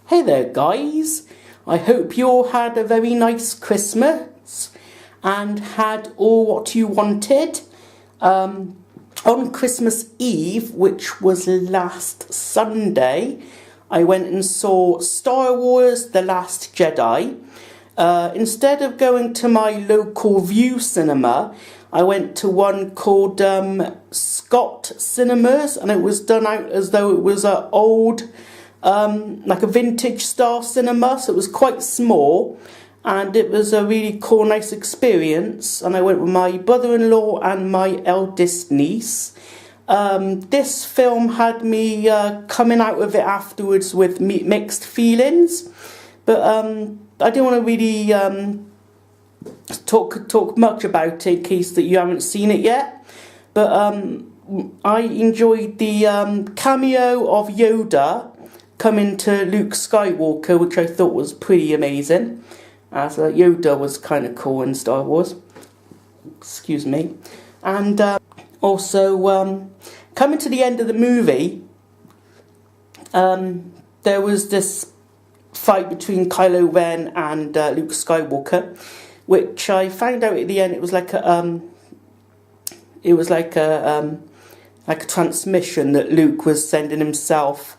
Hey there guys, I hope you all had a very nice Christmas and had all what you wanted. On Christmas Eve, which was last Sunday, I went and saw Star Wars The Last Jedi. Instead of going to my local View cinema, I went to one called Scott Cinemas, and it was done out as though it was an old, like a vintage style cinema, so it was quite small, and it was a really cool, nice experience. And I went with my brother-in-law and my eldest niece. This film had me coming out of it afterwards with mixed feelings, but I didn't want to really talk much about it in case that you haven't seen it yet. But I enjoyed the cameo of Yoda coming to Luke Skywalker, which I thought was pretty amazing, as Yoda was kind of cool in Star Wars. Excuse me. And also, coming to the end of the movie, there was this fight between Kylo Ren and Luke Skywalker, which I found out at the end it was like a transmission that Luke was sending himself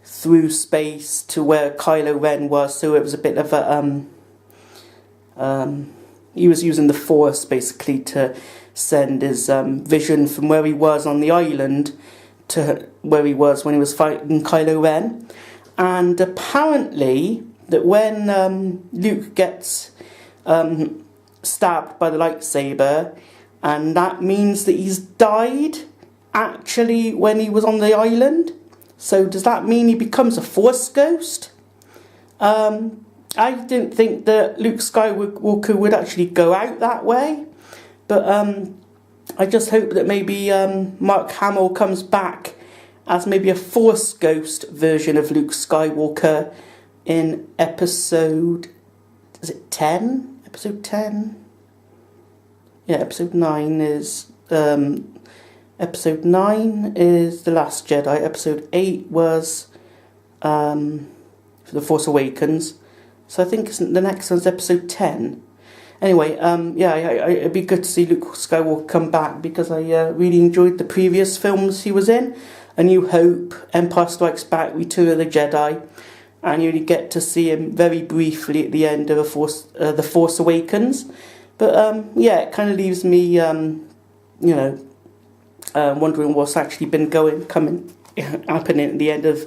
through space to where Kylo Ren was. So it was a bit of a he was using the Force basically to send his vision from where he was on the island to where he was when he was fighting Kylo Ren. And apparently that when Luke gets stabbed by the lightsaber, and that means that he's died actually when he was on the island. So does that mean he becomes a Force ghost? I didn't think that Luke Skywalker would actually go out that way, but I just hope that maybe Mark Hamill comes back as maybe a Force ghost version of Luke Skywalker in episode, is it 10? Episode 10? Yeah, episode 9 is, episode 9 is The Last Jedi, episode 8 was The Force Awakens, so I think the next one's episode 10. Anyway, yeah, it'd be good to see Luke Skywalker come back, because I really enjoyed the previous films he was in. A New Hope, Empire Strikes Back, Return of the Jedi, and you only get to see him very briefly at the end of The Force Awakens. But yeah, it kind of leaves me, wondering what's actually been happening at the end of,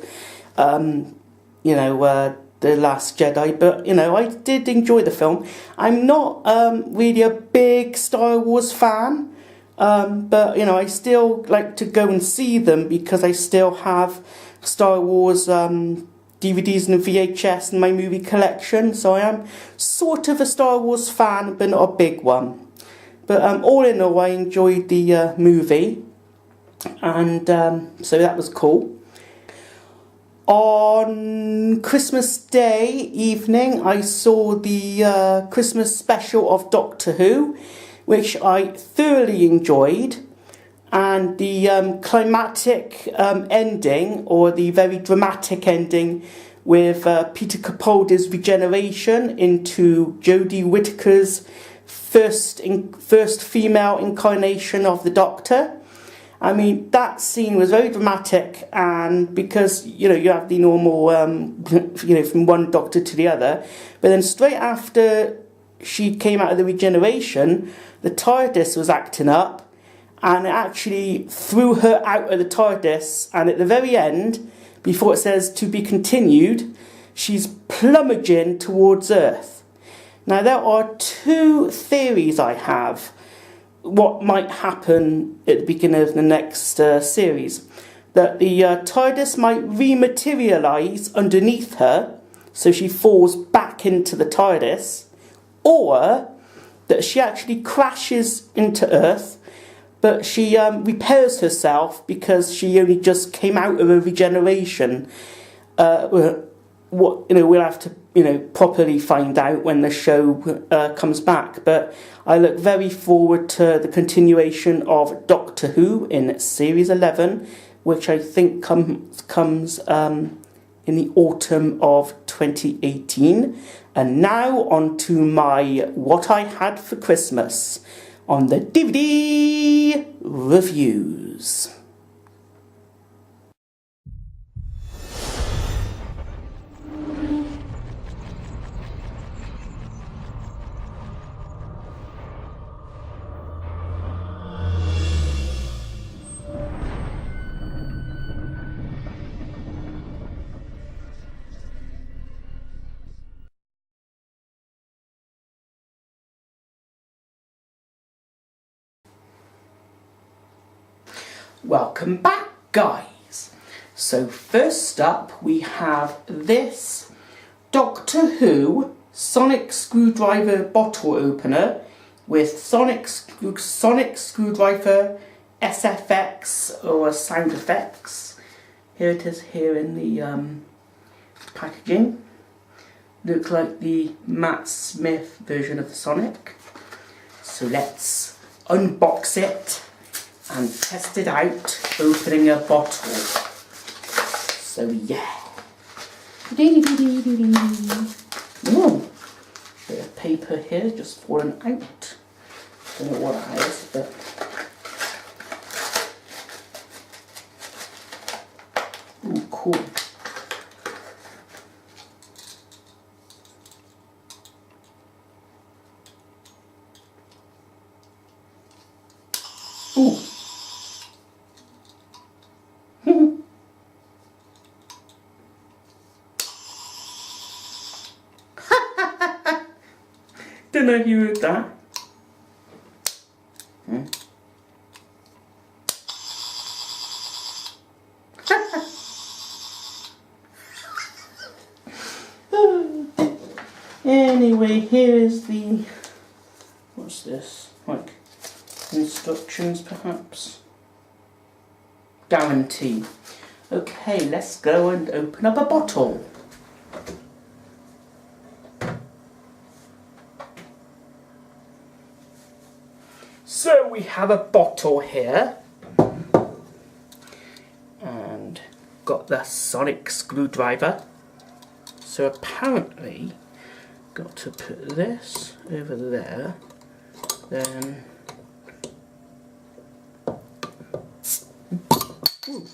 The Last Jedi. But, I did enjoy the film. I'm not really a big Star Wars fan. But, I still like to go and see them, because I still have Star Wars DVDs and VHS in my movie collection. So I am sort of a Star Wars fan, but not a big one. But all in all, I enjoyed the movie. And so that was cool. On Christmas Day evening, I saw the Christmas special of Doctor Who, which I thoroughly enjoyed, and the climactic ending, or the very dramatic ending, with Peter Capaldi's regeneration into Jodie Whittaker's first female incarnation of the Doctor. I mean, that scene was very dramatic, and because, you have the normal, from one Doctor to the other, but then straight after she came out of the regeneration, the TARDIS was acting up, and it actually threw her out of the TARDIS, and at the very end, before it says to be continued, she's plummeting towards Earth. Now, there are two theories I have what might happen at the beginning of the next series. That the TARDIS might rematerialise underneath her, so she falls back into the TARDIS, or that she actually crashes into Earth, but she repairs herself because she only just came out of a regeneration. We'll have to properly find out when the show comes back. But I look very forward to the continuation of Doctor Who in Series 11, which I think comes in the autumn of 2018. And now on to my What I Had for Christmas on the DVD reviews. Welcome back, guys. So first up we have this Doctor Who sonic screwdriver bottle opener with sonic screwdriver SFX or sound effects. Here it is here in the packaging. Looks like the Matt Smith version of the Sonic. So let's unbox it and test it out, opening a bottle. So yeah. Ooh, bit of paper here just falling out. Don't know what that is, but ooh, cool. Ooh. Don't know if you heard that. Anyway, here is the, what's this? Like instructions perhaps? Guarantee. Okay, let's go and open up a bottle. So we have a bottle here, and got the sonic screwdriver. So apparently, got to put this over there, then ooh.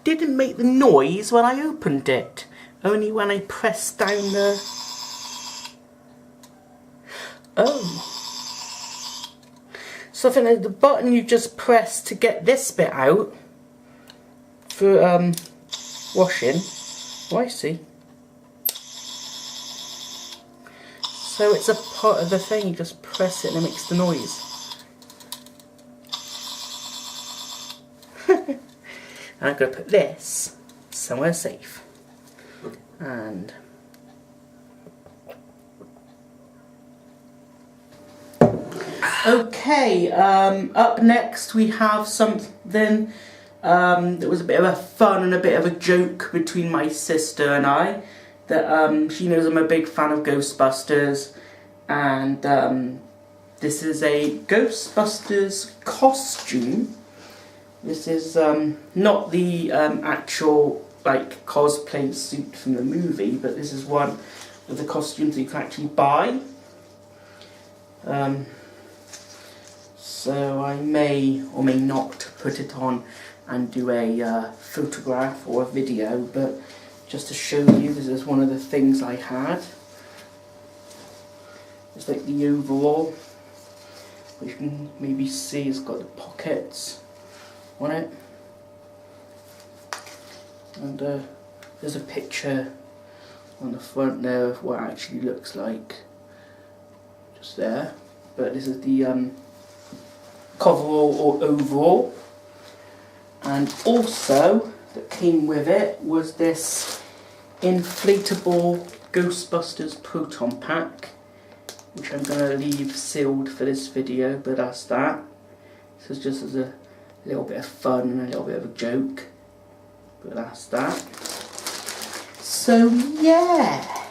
Didn't make the noise when I opened it, only when I pressed down the... Oh. Something like the button you just press to get this bit out for washing. Oh, I see. So it's a part of the thing, you just press it and it makes the noise. And I'm going to put this somewhere safe. And okay, up next we have something that was a bit of a fun and a bit of a joke between my sister and I. That she knows I'm a big fan of Ghostbusters, and this is a Ghostbusters costume. This is not the actual like cosplay suit from the movie, but this is one of the costumes that you can actually buy. So I may or may not put it on and do a photograph or a video, but just to show you, this is one of the things I had. It's like the overall, which you can maybe see it's got the pockets on it. And there's a picture on the front there of what it actually looks like. Just there. But this is the coverall or overall. And also, that came with it was this inflatable Ghostbusters proton pack, which I'm going to leave sealed for this video, but that's that. This is just as a little bit of fun and a little bit of a joke, but that's that. So yeah,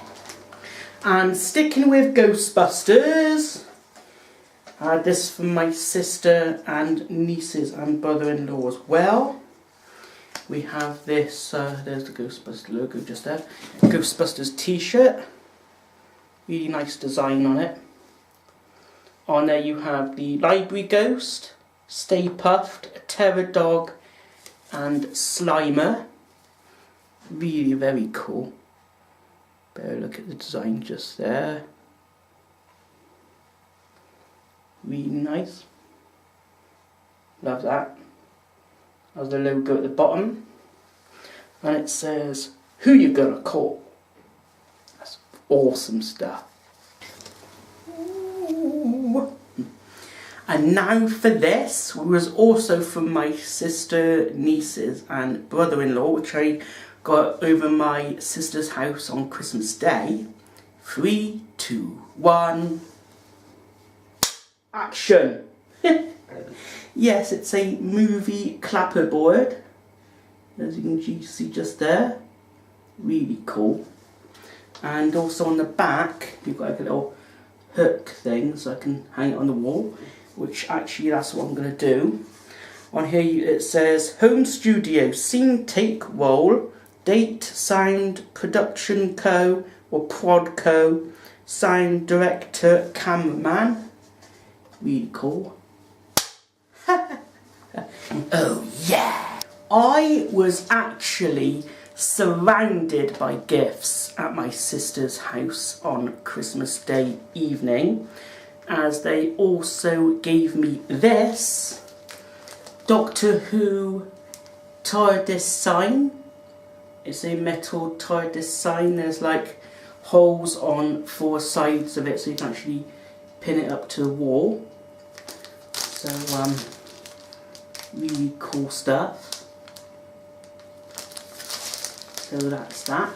and sticking with Ghostbusters, I had this from my sister and nieces and brother-in-law as well. we have this, there's the Ghostbusters logo just there, Ghostbusters t-shirt, really nice design on it. On there you have the Library Ghost, Stay Puffed, Terror Dog and Slimer. Really very cool. Better look at the design just there. Really nice. Love that. There's the logo at the bottom. And it says, "Who you gonna call?" That's awesome stuff. Ooh. And now for this, was also from my sister, nieces and brother-in-law, which I got over my sister's house on Christmas Day. 3, 2, 1... action! Yes, it's a movie clapperboard, as you can see just there. Really cool. And also on the back, you've got like a little hook thing so I can hang it on the wall, which actually that's what I'm going to do. On here it says Home Studio, Scene Take Roll, Date, Sound, Production Co. or Prod Co. Sound Director, Cameraman. Really cool. Oh yeah! I was actually surrounded by gifts at my sister's house on Christmas Day evening, as they also gave me this Doctor Who TARDIS sign. It's a metal TARDIS sign. There's like holes on 4 sides of it so you can actually pin it up to the wall. So really cool stuff. So that's that.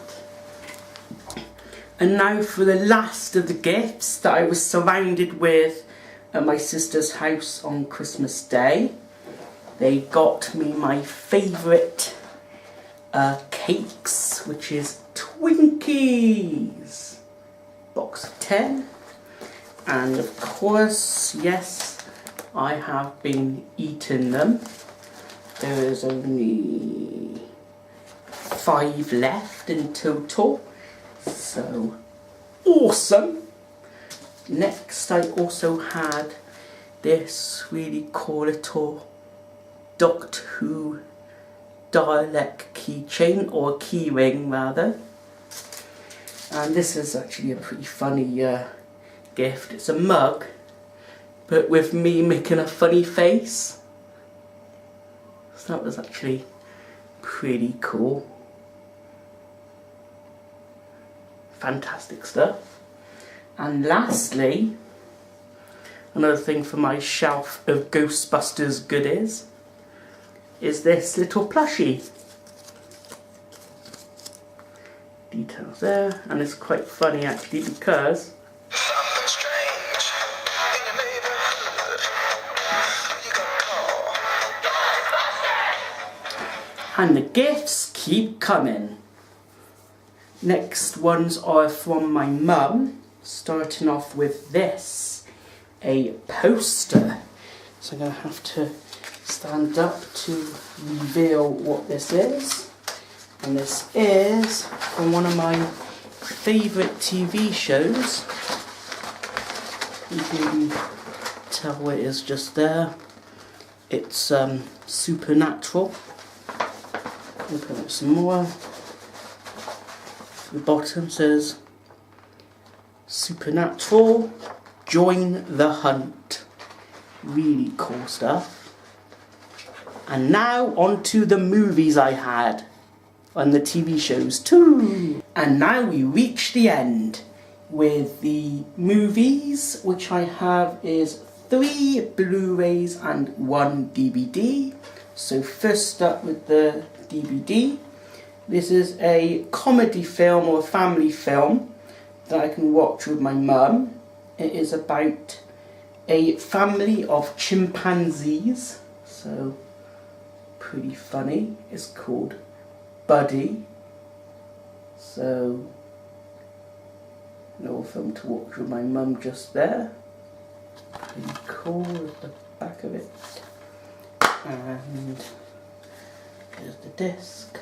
And now for the last of the gifts that I was surrounded with at my sister's house on Christmas Day. They got me my favourite cakes, which is Twinkies. Box of 10. And of course, yes, I have been eating them. There is only 5 left in total. So awesome. Next I also had this really cool little Doctor Who Dalek keychain, or key ring rather. And this is actually a pretty funny gift. It's a mug, but with me making a funny face. So that was actually pretty cool. Fantastic stuff. And lastly, another thing for my shelf of Ghostbusters goodies is this little plushie. Details there, and it's quite funny actually because something strange in your neighborhood. You got call. and the gifts keep coming. Next ones are from my mum, starting off with this, a poster. So I'm going to have to stand up to reveal what this is. And this is from one of my favourite TV shows. You can tell what it is just there. It's Supernatural. Open up some more. The bottom says Supernatural, join the hunt. Really cool stuff. And now on to the movies I had, and the TV shows too. And now we reach the end with the movies, which I have is 3 Blu-rays and 1 DVD. So first up with the DVD. This is a comedy film or a family film that I can watch with my mum. It is about a family of chimpanzees, so pretty funny. It's called Buddy. So, little film to watch with my mum just there. Pretty cool at the back of it. And There's the disc.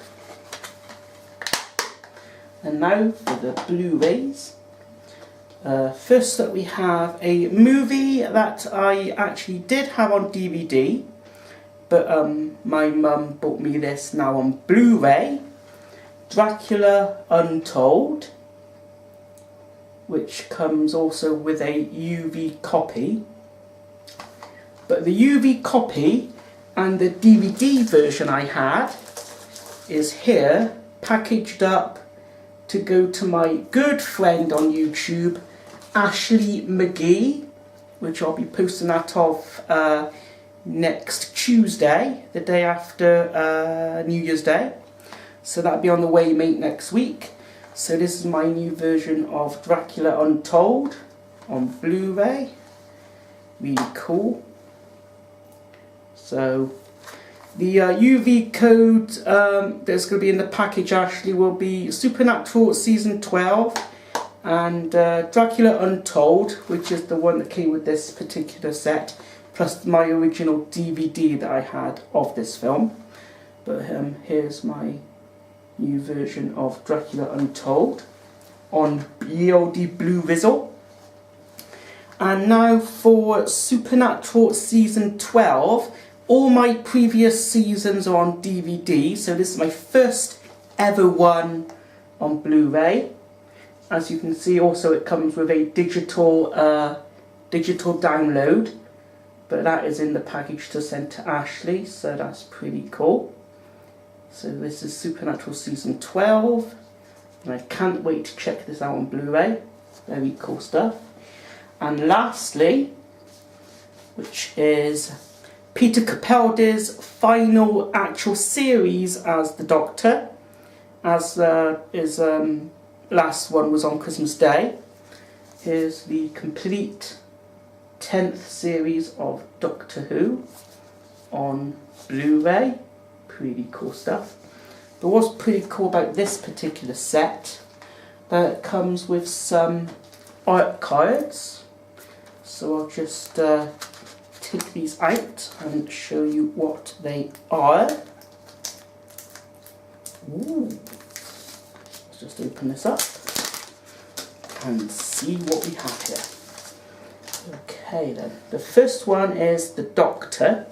And now for the Blu-rays. First up we have a movie that I actually did have on DVD, but my mum bought me this now on Blu-ray. Dracula Untold, which comes also with a UV copy. But the UV copy and the DVD version I had is here, packaged up to go to my good friend on YouTube, Ashley McGee, which I'll be posting that of next Tuesday, the day after New Year's Day. So that'll be on the way, mate, next week. So this is my new version of Dracula Untold on Blu-ray. Really cool. So the UV code that's going to be in the package actually will be Supernatural Season 12 and Dracula Untold, which is the one that came with this particular set, plus my original DVD that I had of this film. But here's my new version of Dracula Untold on BLD Blue Vizzle. And now for Supernatural Season 12. All my previous seasons are on DVD, so this is my first ever one on Blu-ray. As you can see, also it comes with a digital download, but that is in the package to send to Ashley, so that's pretty cool. So this is Supernatural Season 12, and I can't wait to check this out on Blu-ray. Very cool stuff. And lastly, which is Peter Capaldi's final actual series as the Doctor, as his last one was on Christmas Day. Here's the complete 10th series of Doctor Who on Blu-ray. Pretty cool stuff. But what's pretty cool about this particular set, that it comes with some art cards. So I'll just take these out and show you what they are. Ooh. Let's just open this up and see what we have here. Okay then, the first one is the Doctor.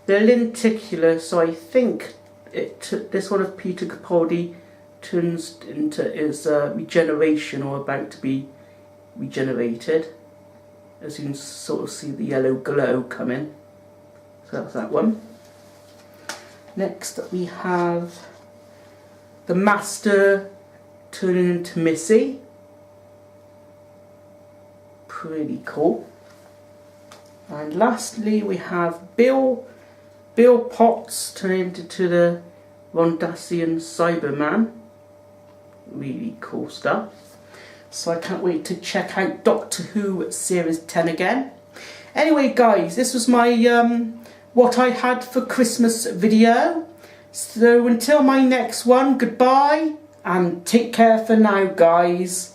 They're lenticular, so I think this one of Peter Capaldi turns into his regeneration, or about to be regenerated. As you can sort of see the yellow glow coming. So that's that one. Next up we have the Master turning into Missy. Pretty cool. And lastly we have Bill Potts turning into the Rondacian Cyberman. Really cool stuff. So I can't wait to check out Doctor Who Series 10 again. Anyway guys, this was my what I had for Christmas video. So until my next one, goodbye and take care for now guys.